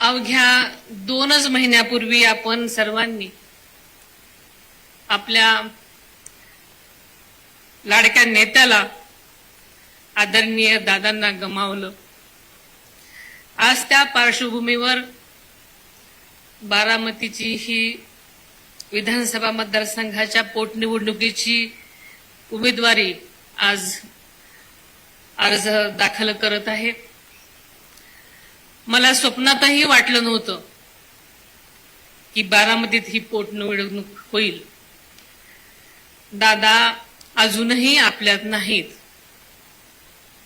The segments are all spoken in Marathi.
अवघ्या 2च महिन्यापूर्वी आपण सर्वांनी आपल्या लाडक्या नेत्याला आदरणीय दादांना गमावलं। आज त्या पार्श्वभूमीवर बारामतीची ही विधानसभा मतदारसंघाच्या पोटनिवडणुकीची उमेदवारी आज अर्ज दाखल करत आहे। मला स्वप्नातही वाटलं नव्हतं की बारामतीत ही पोटनिवडणूक होईल। दादा अजूनही आपल्यात नाहीत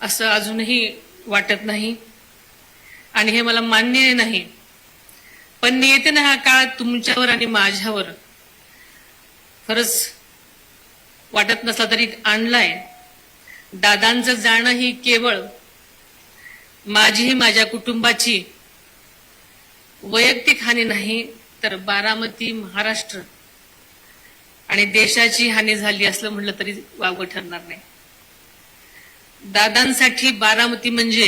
असं अजूनही वाटत नाही आणि हे मला मान्य नाही, पण नियतीने हा काळ तुमच्यावर आणि माझ्यावर खरंच वाटत नसला तरी आणलाय। दादांचं जाणं ही केवळ माझी माझ्या कुटुंबाची वैयक्तिक हानी नाही, तर बारामती, महाराष्ट्र आणि देशाची हानी झाली असलं म्हटलं तरी वावगं ठरणार नाही। दादांसाठी बारामती म्हणजे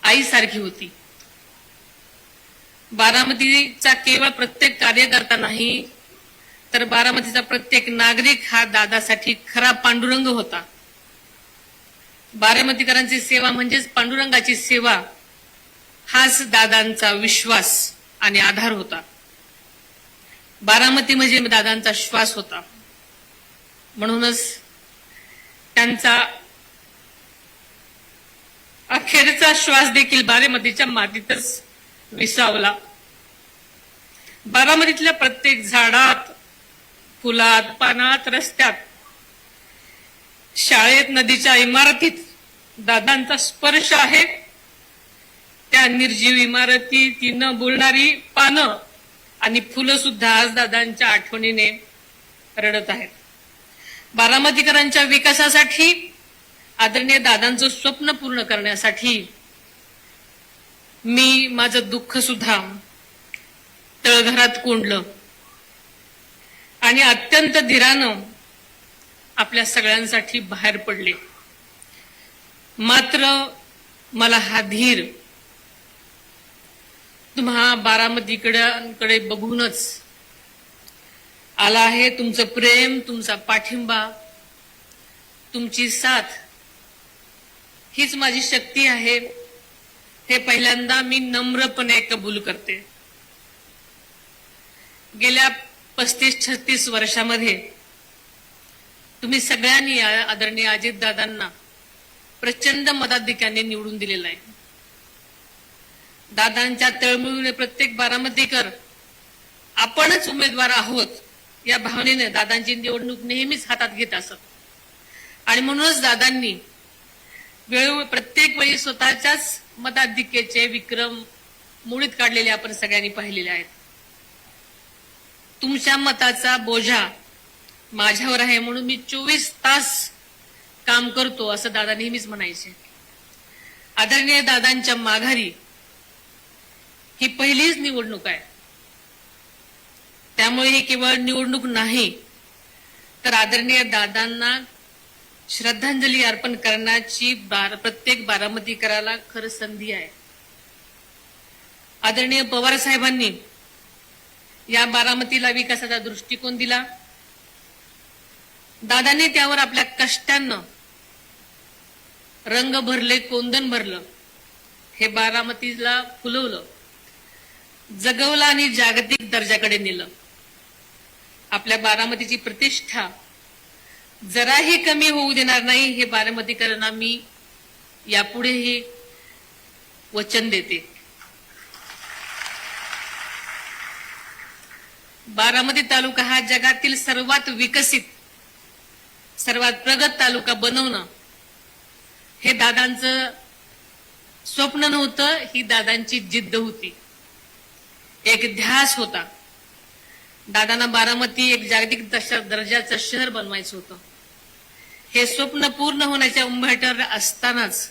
आईसारखी होती। बारामतीचा केवळ प्रत्येक कार्यकर्ता नाही, तर बारामतीचा प्रत्येक नागरिक हा दादासाठी खरा पांडुरंग होता। बारामतीकरांची सेवा म्हणजेच पांडुरंगाची सेवा, हाच दादांचा विश्वास आणि आधार होता। बारामती म्हणजे दादांचा श्वास होता, म्हणूनच त्यांचा अखेरचा श्वास देखील बारामतीच्या मातीतच विसावला। बारामतीतल्या प्रत्येक झाडात, फुलात, पानात, रस्त्यात, शाळेत, नदीच्या इमारतीत दादांचा स्पर्श आहे। त्या निर्जीव इमारती, ती न बोलणारी पानं आणि फुलं सुद्धा आज दादांच्या आठवणीने रडत आहेत। बारामतीकरांच्या विकासासाठी, आदरणीय दादांचं स्वप्न पूर्ण करण्यासाठी मी माझं दुःख सुद्धा तळघरात कोंडलं आणि अत्यंत धीरानं आपल्या सगळ्यांसाठी बाहेर पडले। मात्र मला हा धीर तुम्हा बारामतीकडे बघूनच आला आहे। तुमचं प्रेम, तुमचा पाठिंबा, तुमची साथ हीच माझी शक्ती आहे, हे पहिल्यांदा मी नम्रपणे कबूल करते। गेल्या 35-36 वर्षामध्ये तुम्ही सगळ्यांनी आदरणीय अजितदादांना प्रचंड मताधिक्याने निवडून दिलेला आहे। दादांच्या तळमळीने प्रत्येक बारामतीकर आपणच उमेदवार आहोत या भावनेने दादांची निवडणूक नेहमीच हातात घेत असत आणि म्हणूनच दादांनी प्रत्येक वेळी स्वतःच्याच मताधिक्याचे विक्रम मोडीत काढलेले आपण सगळ्यांनी पाहिलेले आहेत। तुमच्या मताचा बोजा माझ्यावर आहे म्हणून मी 24 तास काम करतो असं दादा नेहमीच म्हणायचे। आदरणीय दादांच्या माघारी ही पहिलीच निवडणूक आहे, त्यामुळे ही केवळ निवडणूक नाही, तर आदरणीय दादांना श्रद्धांजली अर्पण करण्याची प्रत्येक बारामतीकराला खरं संधी आहे। आदरणीय पवार साहेबांनी या बारामतीला विकासाचा दृष्टिकोन दिला। दादांनी त्यावर आपल्या कष्टानं रंग भरले, कोंदण भरलं, हे बारामतीला फुलवलं, जगवलं आणि जागतिक दर्जाकडे नेलं। आपल्या बारामतीची प्रतिष्ठा जराही कमी होऊ देणार नाही, हे बारामतीकरांना मी यापुढेही वचन देते। बारामती तालुका हा जगातील सर्वात विकसित, सर्वात प्रगत तालुका बनवणं हे दादांचं स्वप्न नव्हतं, ही दादांची जिद्द होती, एक ध्यास होता। दादांना बारामती एक जागतिक दर्जाचं शहर बनवायचं होतं। हे स्वप्न पूर्ण होण्याच्या उंबरठ्यावर असतानाच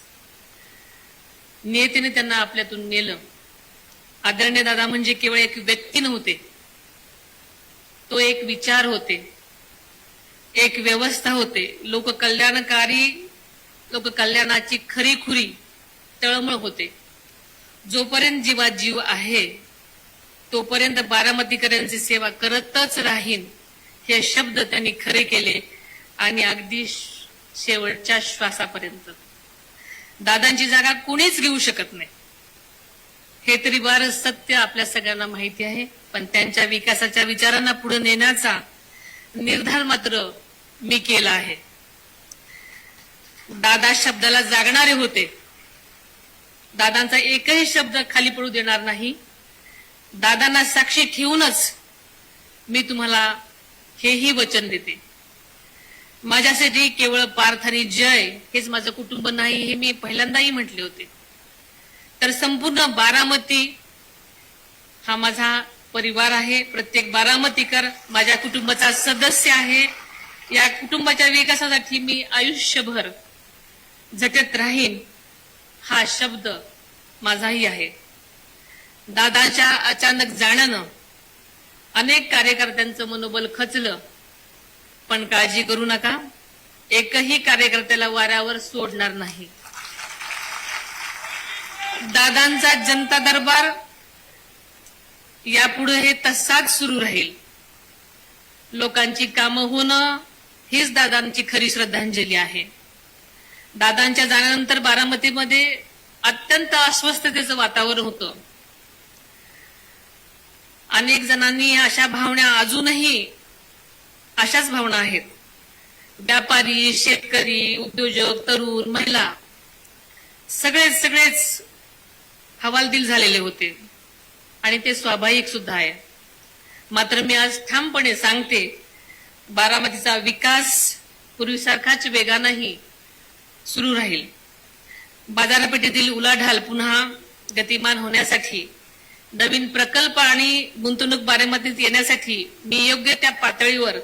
नियतीने त्यांना आपल्यातून नेलं। आदरणीय दादा म्हणजे केवळ एक व्यक्ती नव्हते, तो एक विचार होते, एक व्यवस्था होते, लोककल्याणकारी, लोककल्याणाची खरीखुरी तळमळ होते। जोपर्यंत जीवात जीव आहे तोपर्यंत बारामतीकरांची सेवा करतच राहीन हे शब्द त्यांनी खरे केले आणि अगदी शेवटच्या श्वासापर्यंत. दादांची जागा कुणीच घेऊ शकत नाही हे तरी बार सत्य आपल्या सगळ्यांना माहिती आहे. पण त्यांच्या विकासाच्या विचारांना पुढे नेण्याचा निर्धार मात्र मी केला आहे. दादा शब्दाला जागणारे होते. दादांचा एकही शब्द खाली पडू देणार नाही. दादांना साक्षी ठेवूनच मी तुम्हाला हेही वचन देते. माझ्यासाठी केवळ पार्थ आणि जय हेच माझं कुटुंब नाही हे मी पहिल्यांदाही म्हटले होते. तर संपूर्ण बारामती हा माझा परिवार आहे. प्रत्येक बारामतीकर माझ्या कुटुंबाचा सदस्य आहे. या कुटुंबाच्या विकासासाठी मी आयुष्यभर झटत राहीन हा शब्द माझाही आहे. दादाच्या अचानक जाण्यानं अनेक कार्यकर्त्यांचं मनोबल खचलं. पण काळजी करू नका, एकही कार्यकर्त्याला वाऱ्यावर सोडणार नाही. दादांचा जनता दरबार यापुढे हे तसाच सुरू राहील. लोकांची कामं होणं हीच दादांची खरी श्रद्धांजली आहे. दादांच्या जाण्यानंतर बारामतीमध्ये अत्यंत अस्वस्थतेचं वातावरण होतं. अनेक जणांनी अशा भावना अजूनही अशाच भावना आहेत. व्यापारी, शेतकरी, उद्योजक, तरुण, महिला सगळेच हवालदिल झालेले होते आणि ते स्वाभाविक सुद्धा आहे. मात्र मी आज ठामपणे सांगते, बारामतीचा विकास पूर्वीसारखाच वेगानेही सुरू राहील. बाजारपेठेतील उलाढाल पुन्हा गतिमान होण्यासाठी, नवीन प्रकल्प आणि गुंतवणूक बारामतीत येण्यासाठी मी योग्य त्या पातळीवर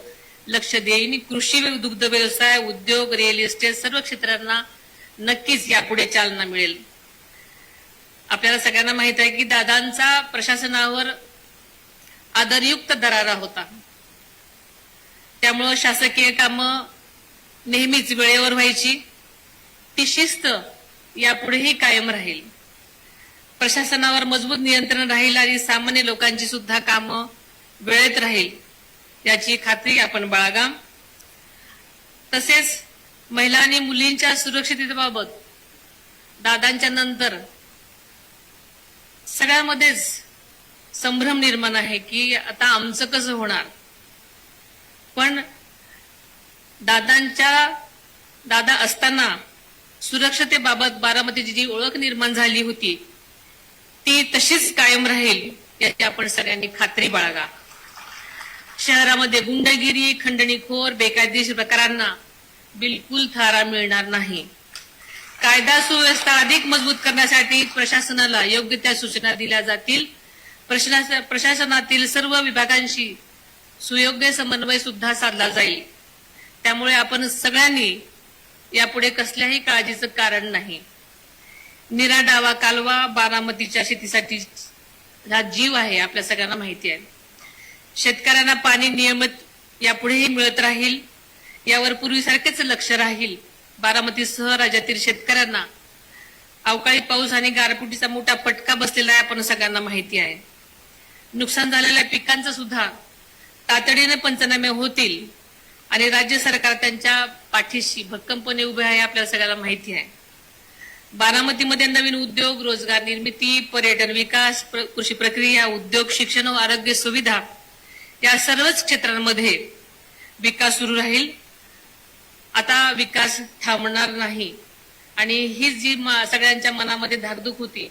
लक्ष देईन. कृषी, दुग्ध व्यवसाय, उद्योग, रिअल इस्टेट सर्व क्षेत्रांना नक्कीच यापुढे चालना मिळेल. आपल्याला सगळ्यांना माहित आहे की दादांचा प्रशासनावर आदरयुक्त दरारा होता. त्यामुळं शासकीय कामं नेहमीच वेळेवर व्हायची. ती शिस्त यापुढेही कायम राहील. प्रशासनावर मजबूत नियंत्रण राहील आणि सामान्य लोकांची सुद्धा कामं वेळेत राहील याची खात्री आपण बाळगा. तसेच महिला आणि मुलींच्या सुरक्षिततेबाबत दादांच्या नंतर सगळ्यामध्येच संभ्रम निर्माण आहे की आता आमचं कसं होणार. पण दादा असताना सुरक्षतेबाबत बारामतीची जी ओळख निर्माण झाली होती ती तशीच कायम राहील याची आपण सगळ्यांनी खात्री बाळगा. शहरामध्ये गुंडगिरी, खंडणीखोर, बेकायदेशीर प्रकारांना बिलकुल थारा मिळणार नाही. कायदा सुव्यवस्था अधिक मजबूत करण्यासाठी प्रशासनाला योग्य त्या सूचना दिल्या जातील. प्रशासनातील सर्व विभागांशी सुयोग्य समन्वय सुद्धा साधला जाईल. त्यामुळे आपण सगळ्यांनी यापुढे कसल्याही काळजीचं कारण नाही. निरा डावा कालवा बारामतीच्या शेतीसाठी हा जीव आहे, आपल्या सगळ्यांना माहिती आहे. शेतकऱ्यांना पाणी नियमित यापुढेही मिळत राहील यावर पूर्वीसारखेच लक्ष राहील. बारामतीसह राज्यातील शेतकऱ्यांना अवकाळी पाऊस आणि गारपिटीचा मोठा फटका बसलेला आहे, आपण सगळ्यांना माहिती आहे. नुकसान झालेल्या पिकांचं सुद्धा तातडीने पंचनामे होतील आणि राज्य सरकार त्यांच्या पाठीशी भक्कमपणे उभे आहे, आपल्याला सगळ्यांना माहिती आहे. बारामतीमध्ये नवीन उद्योग, रोजगार निर्मिती, पर्यटन विकास, कृषी प्रक्रिया, उद्योग, शिक्षण व आरोग्य सुविधा या सर्वच क्षेत्रांमध्ये विकास सुरू राहील. आता विकास थांबणार नाही आणि ही जी सगळ्यांच्या मनामध्ये धाकधूक होती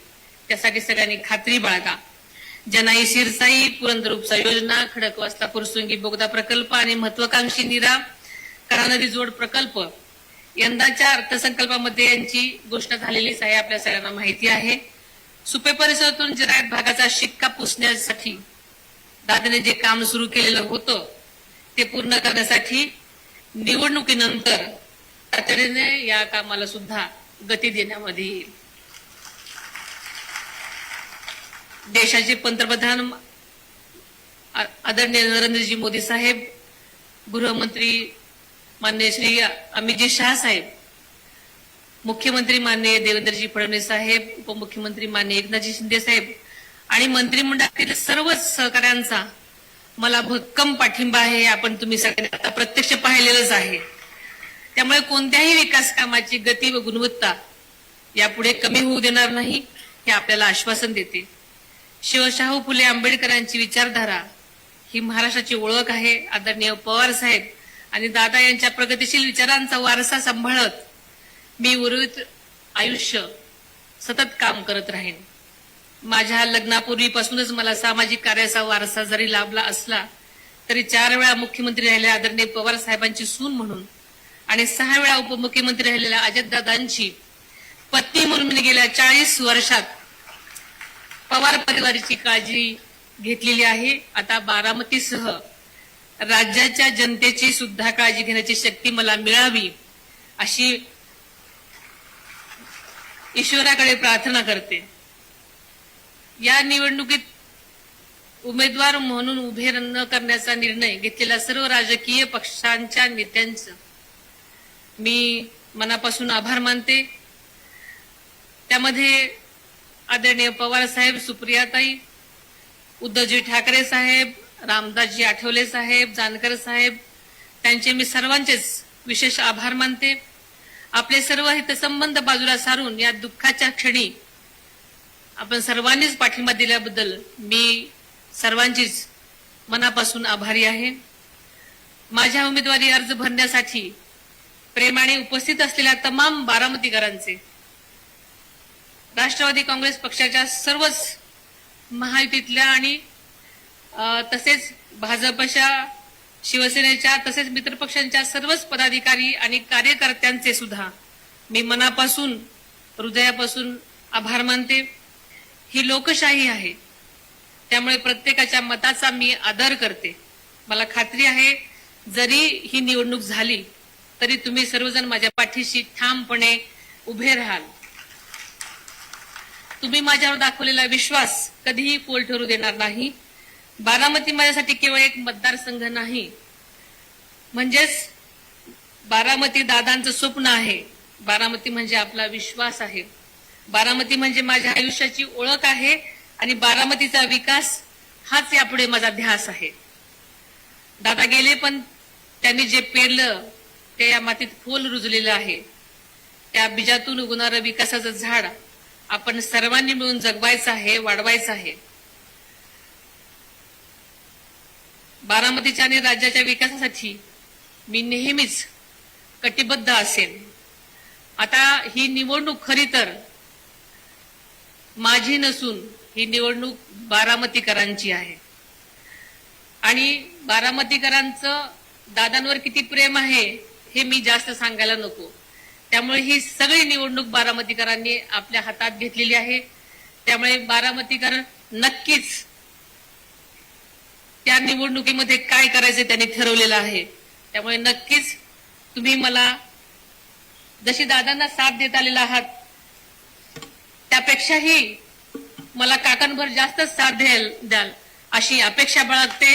त्यासाठी सगळ्यांनी खात्री बाळगा. जनाई शिरसाई, पुरंदर उपसा योजना, खडकवासला फुरसुंगी बोगदा प्रकल्प आणि महत्वाकांक्षी नीरा कळा जोड प्रकल्प यंदाच्या अर्थसंकल्पामध्ये यांची घोषणा झालेलीच आहे, आपल्या सगळ्यांना माहिती आहे. सुपे परिसरातून जिरायत भागाचा शिक्का पुसण्यासाठी दादाने जे काम सुरू केलेलं होतं ते पूर्ण करण्यासाठी निवडणुकीनंतर तातडीने या कामाला सुद्धा गती देण्यामध्ये येईल. देशाचे पंतप्रधान आदरणीय नरेंद्रजी मोदी साहेब, गृहमंत्री माननीय श्री अमितजी शाह साहेब मुख्यमंत्री माननीय देवेंद्रजी फडणवीस साहेब, उपमुख्यमंत्री माननीय एकनाथजी शिंदे साहेब आणि मंत्रिमंडळातील सर्वच सहकाऱ्यांचा मला भक्कम पाठिंबा आहे. आपण तुम्ही सगळ्यांनी आता प्रत्यक्ष पाहिलेलंच आहे. त्यामुळे कोणत्याही विकास कामाची गती व गुणवत्ता यापुढे कमी होऊ देणार नाही हे आपल्याला आश्वासन देते. शिवशाहू फुले आंबेडकरांची विचारधारा ही महाराष्ट्राची ओळख आहे. आदरणीय पवार साहेब आणि दादा यांच्या प्रगतिशील विचारांचा वारसा सांभाळत मी उर्वरित आयुष्य सतत काम करत राहीन. माझ्या लग्नापूर्वीपासूनच मला सामाजिक कार्याचा वारसा जरी लाभला असला तरी 4 वेळा मुख्यमंत्री राहिलेल्या आदरणीय पवार साहेबांची सून म्हणून आणि 6 वेळा उपमुख्यमंत्री राहिलेल्या अजितदादांची पत्नी म्हणून मी गेल्या 40 वर्षात पवार परिवाराची काळजी घेतलेली आहे. आता बारामतीसह राज्याच्या जनतेची सुद्धा काळजी घेण्याची शक्ती मला मिळावी अशी ईश्वराकडे प्रार्थना करते. या निवडणुकीत उमेदवार म्हणून उभे न करण्याचा निर्णय घेतलेल्या सर्व राजकीय पक्षांच्या नेत्यांचं मी मनापासून आभार मानते. त्यामध्ये आदरणीय पवार साहेब, सुप्रियाताई, उद्धवजी ठाकरे साहेब, रामदासजी आठवले साहेब, जानकर साहेब, त्यांचे मी सर्वांचेच विशेष आभार मानते. आपले सर्व हितसंबंध बाजूला सारून या दुःखाच्या क्षणी आपण सर्वांनीच पाठिंबा दिल्याबद्दल मी सर्वांचीच मनापासून आभारी आहे. माझ्या उमेदवारी अर्ज भरण्यासाठी प्रेमाने उपस्थित असलेल्या तमाम बारामतीकरांचे, राष्ट्रवादी काँग्रेस पक्षाच्या सर्वच महायुतीतल्या आणि तसेच भाजपच्या, शिवसेनेच्या तसेच मित्रपक्षांच्या सर्वच पदाधिकारी आणि कार्यकर्त्यांचे सुद्धा मी मनापासून, हृदयापासून आभार मानते. ही लोकशाही आहे, त्यामुळे प्रत्येकाच्या मताचा मी आदर करते. मला खात्री आहे जरी ही निवडणूक झाली तरी तुम्ही सर्वजण माझ्या पाठीशी ठामपणे उभे राहाल. तुम्ही माझ्यावर दाखवलेला विश्वास कधीही पोल ठरू देणार नाही. बारामती माझ्यासाठी केवळ एक मतदारसंघ नाही, म्हणजेच बारामती दादांचं स्वप्न आहे. बारामती म्हणजे आपला विश्वास आहे. बारामती म्हणजे माझ्या आयुष्याची ओळख आहे आणि बारामतीचा विकास हाच यापुढे माझा ध्यास आहे. दादा गेले पण त्यांनी जे पेरलं ते या मातीत खोल रुजलेलं आहे. त्या बीजातून उगवणारं विकासाचं झाड आपण सर्वांनी मिळून जगवायचं आहे, वाढवायचं आहे. बारामतीच्या आणि राज्याच्या विकासासाठी मी नेहमीच कटिबद्ध असेन. आता ही निवडणूक खरी तर माझी नसून ही निवडणूक बारामतीकरांची आहे आणि बारामतीकरांचं दादांवर किती प्रेम आहे हे मी जास्त सांगायला नको. त्यामुळे ही सगळी निवडणूक बारामतीकरांनी आपल्या हातात घेतलेली आहे. त्यामुळे बारामतीकर नक्कीच त्या निवडणुकीमध्ये काय करायचं त्यांनी ठरवलेलं आहे. त्यामुळे नक्कीच तुम्ही मला जशी दादांना साथ देत आलेला आहात त्यापेक्षाही मला काकांभर जास्त साथ द्याल अशी अपेक्षा बाळगते.